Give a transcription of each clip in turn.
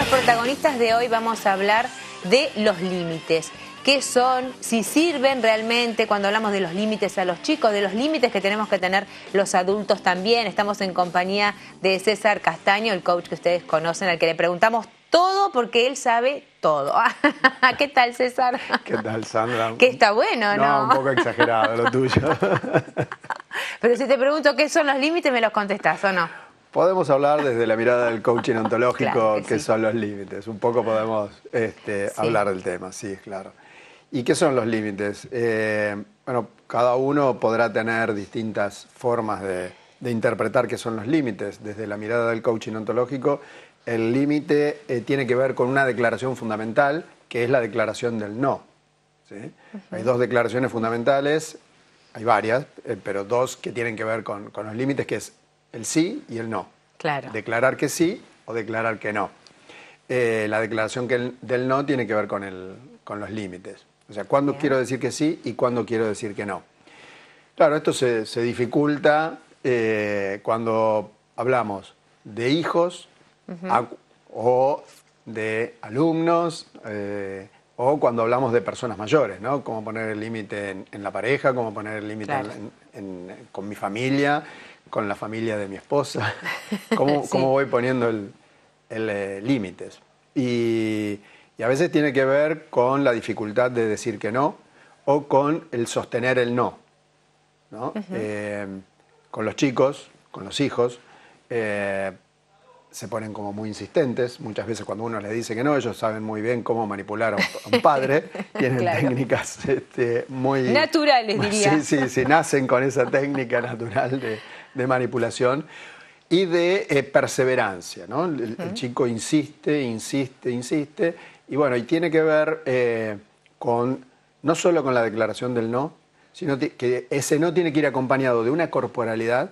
protagonistas de hoy vamos a hablar de los límites. ¿Qué son? Si sirven realmente cuando hablamos de los límites a los chicos, de los límites que tenemos que tener los adultos también. Estamos en compañía de César Castaño, el coach que ustedes conocen, al que le preguntamos todo porque él sabe todo. ¿Qué tal, César? ¿Qué tal, Sandra? Que está bueno, ¿no? No, un poco exagerado lo tuyo. Pero si te pregunto qué son los límites, ¿me los contestás o no? Podemos hablar desde la mirada del coaching ontológico, Claro que qué sí. son los límites. Un poco podemos hablar del tema, sí, claro. ¿Y qué son los límites? Bueno, cada uno podrá tener distintas formas de interpretar qué son los límites. Desde la mirada del coaching ontológico, el límite tiene que ver con una declaración fundamental, que es la declaración del no. ¿Sí? Hay dos declaraciones fundamentales, hay varias, pero dos que tienen que ver con los límites, que es el sí y el no. Claro. Declarar que sí o declarar que no. La declaración del no tiene que ver con los límites. O sea, cuándo quiero decir que sí y cuándo quiero decir que no. Claro, esto se dificulta cuando hablamos de hijos o de alumnos o cuando hablamos de personas mayores, ¿no? Cómo poner el límite en la pareja, cómo poner el límite con mi familia, con la familia de mi esposa, cómo voy poniendo límites. Y a veces tiene que ver con la dificultad de decir que no o con el sostener el no, ¿no? Con los chicos, con los hijos, se ponen como muy insistentes. Muchas veces cuando uno les dice que no, ellos saben muy bien cómo manipular a un padre. Tienen técnicas muy... naturales, diría. Sí, nacen con esa técnica natural de manipulación y de perseverancia, ¿no? El chico insiste, y bueno, y tiene que ver no solo con la declaración del no, sino que ese no tiene que ir acompañado de una corporalidad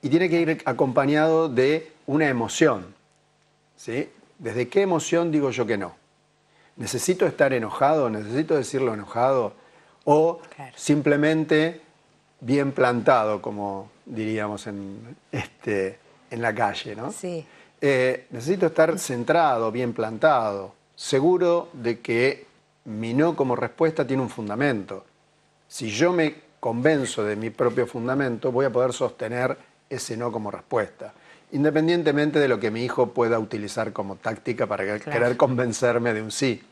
y tiene que ir acompañado de una emoción, ¿sí? ¿Desde qué emoción digo yo que no? ¿Necesito estar enojado? ¿Necesito decirlo enojado? ¿O simplemente bien plantado, como diríamos en la calle, ¿no? Sí. Necesito estar centrado, bien plantado, seguro de que mi no como respuesta tiene un fundamento. Si yo me convenzo de mi propio fundamento, voy a poder sostener ese no como respuesta, independientemente de lo que mi hijo pueda utilizar como táctica para querer convencerme de un sí.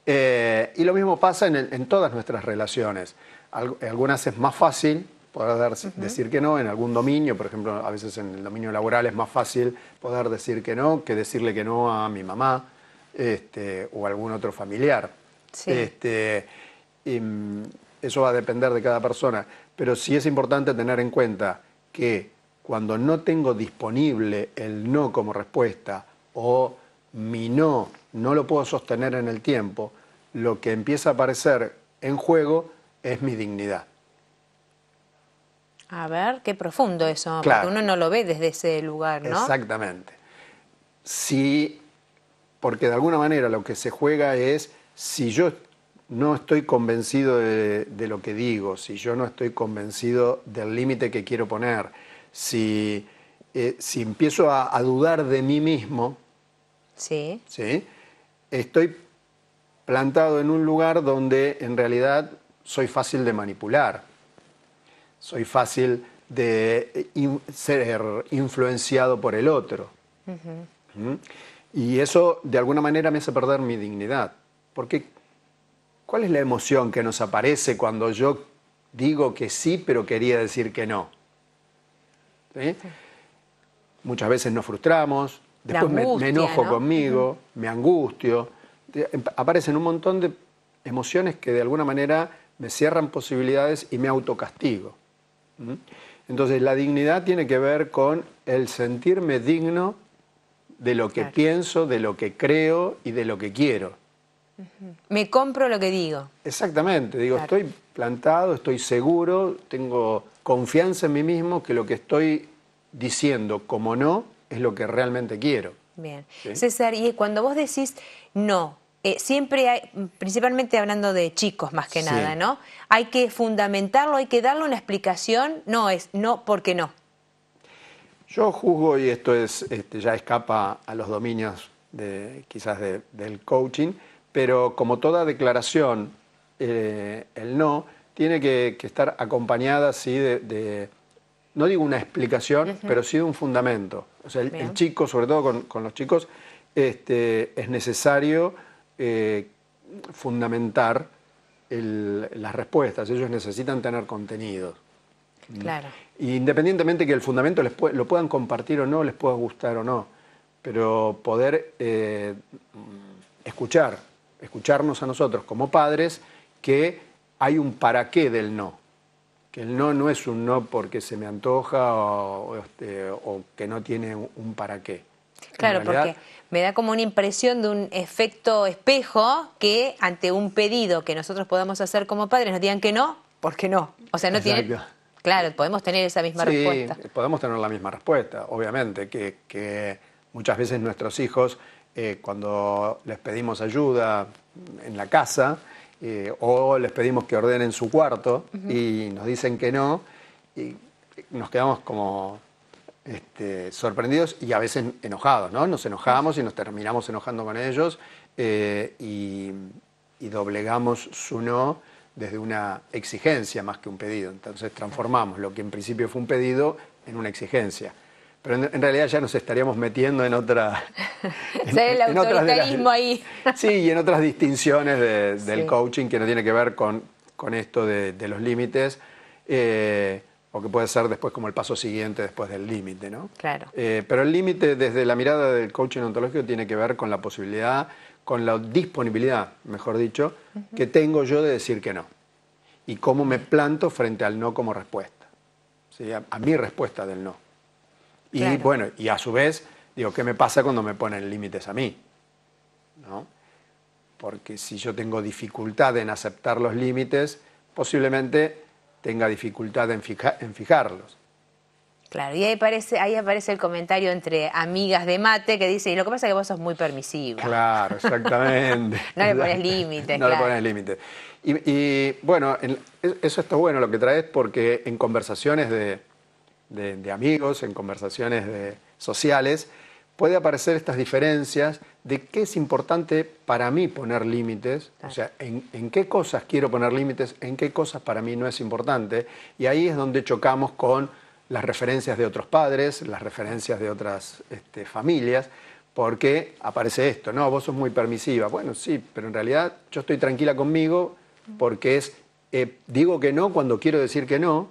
Y lo mismo pasa en todas nuestras relaciones. Algunas es más fácil poder decir que no en algún dominio, por ejemplo, a veces en el dominio laboral es más fácil poder decir que no que decirle que no a mi mamá o algún otro familiar. Sí. Eso va a depender de cada persona, pero sí es importante tener en cuenta que cuando no tengo disponible el no como respuesta o mi no lo puedo sostener en el tiempo, lo que empieza a aparecer en juego es mi dignidad. A ver, qué profundo eso, Claro. porque uno no lo ve desde ese lugar, ¿no? Exactamente. Sí, porque de alguna manera lo que se juega es, si yo no estoy convencido de lo que digo, si yo no estoy convencido del límite que quiero poner, si empiezo a dudar de mí mismo, Sí. ¿sí? Estoy plantado en un lugar donde en realidad soy fácil de manipular, soy fácil de ser influenciado por el otro. Y eso de alguna manera me hace perder mi dignidad. Porque ¿cuál es la emoción que nos aparece cuando yo digo que sí, pero quería decir que no? ¿Sí? Muchas veces nos frustramos, después me enojo, ¿no?, conmigo, me angustio. Aparecen un montón de emociones que de alguna manera me cierran posibilidades y me autocastigo. Entonces la dignidad tiene que ver con el sentirme digno de lo que pienso, de lo que creo y de lo que quiero. Me compro lo que digo. Exactamente, digo, estoy plantado, estoy seguro, tengo confianza en mí mismo que lo que estoy diciendo como no es lo que realmente quiero. Bien. ¿Sí? César, y cuando vos decís no, siempre hay, principalmente hablando de chicos más que nada, ¿no? Hay que fundamentarlo, hay que darle una explicación, no es no porque no. Yo juzgo, y esto ya escapa a los dominios quizás del coaching, pero como toda declaración, el no tiene que estar acompañada, sí, no digo una explicación, pero sí de un fundamento. O sea, el chico, sobre todo con los chicos, es necesario fundamentar las respuestas. Ellos necesitan tener contenidos. Claro. Independientemente que el fundamento lo puedan compartir o no, les pueda gustar o no, pero poder escucharnos a nosotros como padres, que hay un para qué del no. Que el no no es un no porque se me antoja o que no tiene un para qué. Claro, porque me da como una impresión de un efecto espejo, que ante un pedido que nosotros podamos hacer como padres nos digan que no, porque no. O sea, no tiene... Claro, podemos tener esa misma respuesta. Sí, podemos tener la misma respuesta, obviamente, que muchas veces nuestros hijos, cuando les pedimos ayuda en la casa, o les pedimos que ordenen su cuarto y nos dicen que no, y nos quedamos como sorprendidos y a veces enojados, ¿no? Nos enojamos y nos terminamos enojando con ellos y doblegamos su no desde una exigencia más que un pedido. Entonces transformamos lo que en principio fue un pedido en una exigencia. Pero en realidad ya nos estaríamos metiendo en otra... el autoritarismo ahí. Sí, y en otras distinciones del coaching, que no tiene que ver con esto de los límites, o que puede ser después como el paso siguiente después del límite, ¿no? Claro. Pero el límite, desde la mirada del coaching ontológico, tiene que ver con la posibilidad, con la disponibilidad, mejor dicho, que tengo yo de decir que no. Y cómo me planto frente al no como respuesta. ¿Sí? A mi respuesta del no. Y claro, bueno, y a su vez, digo, ¿qué me pasa cuando me ponen límites a mí? ¿No? Porque si yo tengo dificultad en aceptar los límites, posiblemente tenga dificultad en fijarlos. Claro, y ahí aparece el comentario entre amigas de mate que dice, y lo que pasa es que vos sos muy permisiva. Claro, exactamente. No le pones límites. No le pones límites. Y bueno, eso está bueno lo que traes, porque en conversaciones de amigos, en conversaciones sociales, puede aparecer estas diferencias de qué es importante para mí poner límites, o sea, en qué cosas quiero poner límites, en qué cosas para mí no es importante, y ahí es donde chocamos con las referencias de otros padres, las referencias de otras familias, porque aparece esto, no, vos sos muy permisiva. Bueno, sí, pero en realidad yo estoy tranquila conmigo porque digo que no cuando quiero decir que no,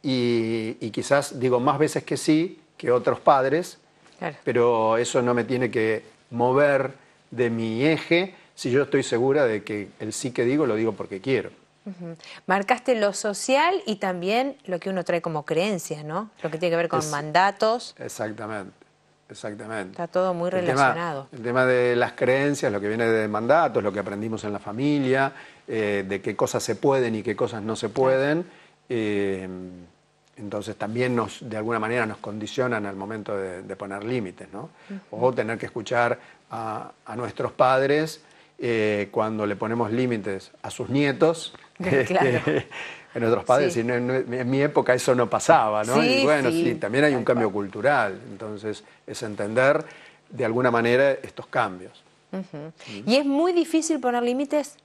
y quizás digo más veces que sí que otros padres, claro, pero eso no me tiene que mover de mi eje si yo estoy segura de que el sí que digo lo digo porque quiero. Marcaste lo social y también lo que uno trae como creencias, ¿no? Lo que tiene que ver con mandatos. Exactamente, exactamente. Está todo muy relacionado. El tema de las creencias, lo que viene de mandatos, lo que aprendimos en la familia, de qué cosas se pueden y qué cosas no se pueden. Entonces también de alguna manera nos condicionan al momento de poner límites, ¿no? O tener que escuchar a nuestros padres cuando le ponemos límites a sus nietos. Claro. En otros padres, sí. En mi época eso no pasaba, ¿no? Sí, y bueno, sí, también hay un cambio cultural, entonces es entender de alguna manera estos cambios. ¿Y es muy difícil poner límites?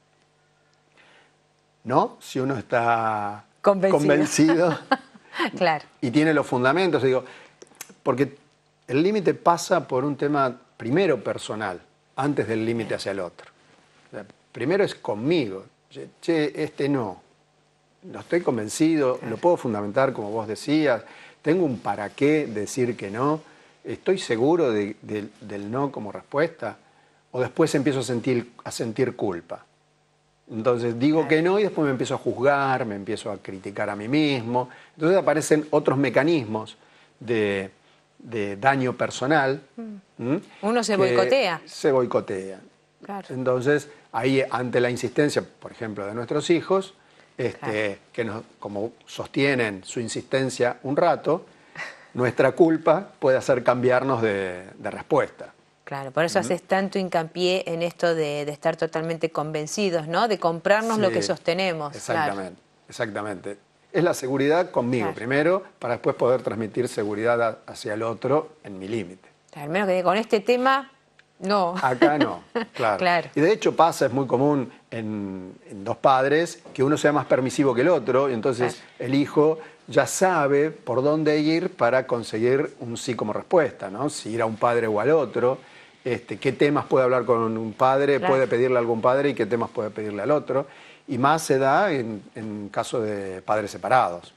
No, si uno está convencido claro, y tiene los fundamentos, digo, porque el límite pasa por un tema primero personal, antes del límite hacia el otro. O sea, primero es conmigo. Che, no estoy convencido, lo puedo fundamentar como vos decías, tengo un para qué decir que no, estoy seguro del no como respuesta, o después empiezo a sentir culpa. Entonces digo que no y después me empiezo a juzgar, me empiezo a criticar a mí mismo, entonces aparecen otros mecanismos de daño personal. Uno se boicotea. Se boicotea. Claro. Entonces, ahí ante la insistencia, por ejemplo, de nuestros hijos, claro, que como sostienen su insistencia un rato, nuestra culpa puede hacer cambiarnos de respuesta. Claro, por eso haces tanto hincapié en esto de estar totalmente convencidos, ¿no? De comprarnos lo que sostenemos. Exactamente, claro, exactamente. Es la seguridad conmigo primero, para después poder transmitir seguridad hacia el otro en mi límite. Al menos que con este tema No. Acá no, claro. Claro. Y de hecho pasa, es muy común en dos padres, que uno sea más permisivo que el otro, y entonces el hijo ya sabe por dónde ir para conseguir un sí como respuesta, ¿no? Si ir a un padre o al otro, qué temas puede hablar con un padre, puede pedirle a algún padre y qué temas puede pedirle al otro. Y más se da en caso de padres separados.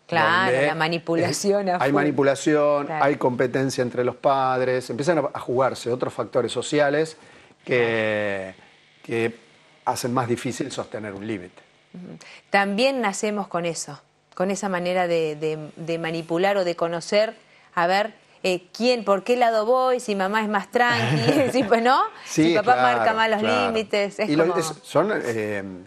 Claro, la manipulación. Hay manipulación, claro. hay competencia entre los padres, empiezan a jugarse otros factores sociales que hacen más difícil sostener un límite. También nacemos con eso, con esa manera de manipular o de conocer, a ver, por qué lado voy, si mamá es más tranqui, si, pues, ¿no? Sí, si papá claro, marca más los claro. límites. Y son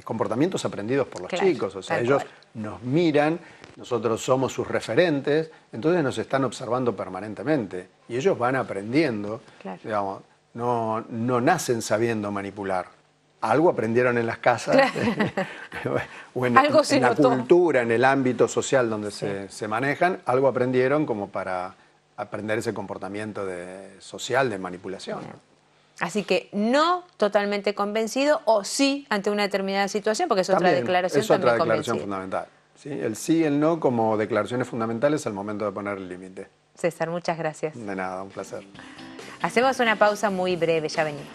comportamientos aprendidos por los chicos, o sea, ellos nos miran, nosotros somos sus referentes, entonces nos están observando permanentemente y ellos van aprendiendo, digamos, no nacen sabiendo manipular. Algo aprendieron en las casas o en la cultura, en el ámbito social donde se manejan, algo aprendieron como para aprender ese comportamiento social de manipulación. Así que no totalmente convencido o sí ante una determinada situación, porque es otra declaración es otra también declaración fundamental. ¿Sí? El sí y el no como declaraciones fundamentales al momento de poner el límite. César, muchas gracias. De nada, un placer. Hacemos una pausa muy breve, ya venimos.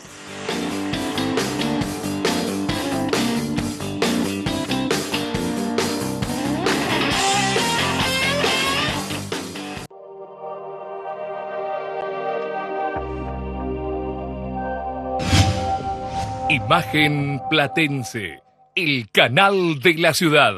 Imagen Platense, el canal de la ciudad.